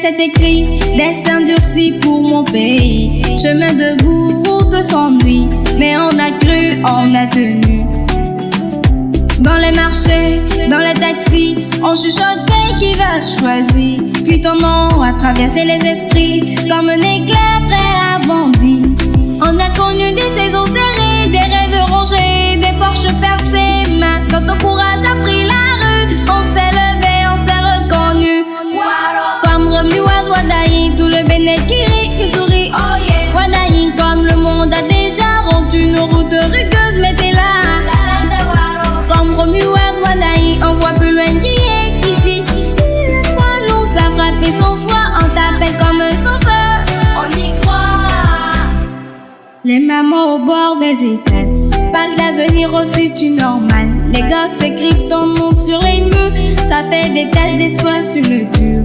c'est écrit, destin durci pour mon pays. Chemin debout, route sans nuit, mais on a cru, on a tenu. Dans les marchés, dans les taxis, on chuchotait qui va choisir. Puis ton nom a traversé les esprits comme un éclair prêt à bondir. On a connu des saisons serrées, des rêves rongés, des porches percées. Mais quand ton courage a pris la rue, on s'est levé, on s'est reconnu. Comme Romuald Wadaï, tout le Bénin qui rit, qui sourit. Oh yeah. Wadaï, comme le monde a déjà rendu nos routes rugueuses, mais t'es là. Comme Romuald Wadaï, on voit plus loin qui est ici. Si le sol nous a frappé sans foi, on t'appelle comme un sauveur. On y croit. Les mamans au bord des étages parlent d'avenir au futur normal. Les gosses écrivent ton nom sur les murs, ça fait des taches d'espoir sur le dur.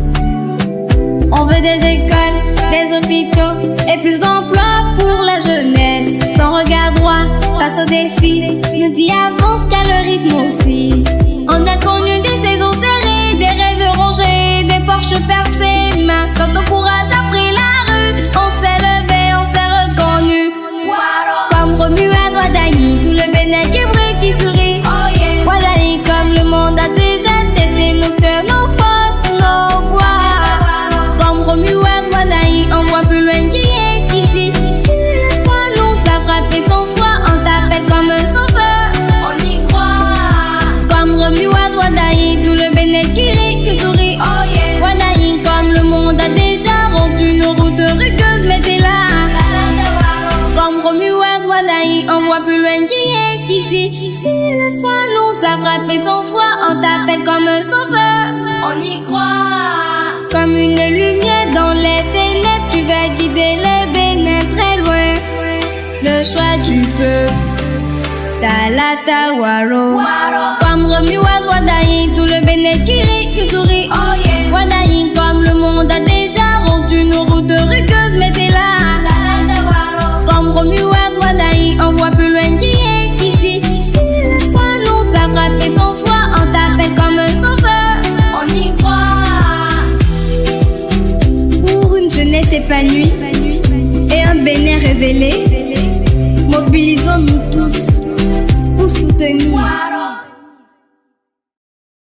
On veut des écoles, des hôpitaux et plus d'emplois pour la jeunesse. Ton regard droit face au défi nous dit avance qu'à le rythme aussi. On a connu des saisons serrées, des rêves rongés, des porches percées. Mais quand ton courage a pris la rue, on s'est levé, on s'est reconnu. Comme Romuald Wadaï, tout le Bénin qui brille, qui sourit. Oh yeah. Wadaï, comme le monde a déjà testé nos cœurs, nos forces, nos voix. Comme Romuald Wadaï, on voit plus loin qui est ici. Si le sol nous a frappé sans foi, on t'appelle comme un sauveur. On y croit. Comme Romuald Wadaï, tout le Bénin qui rit, qui sourit. Oh yeah. Wadaï, comme le monde a déjà rendu nos routes rugueuses, mais t'es là. Comme Romuald Wadaï, on voit plus loin qui est ici. Si le sol nous a frappé sans foi, on t'appelle comme un sauveur. On y croit. Comme une lumière dans les ténèbres, tu vas guider le Bénin très loin. Le choix du peuple, Talata Waro. Comme Romuald Wadaï, tout le Bénin qui rit.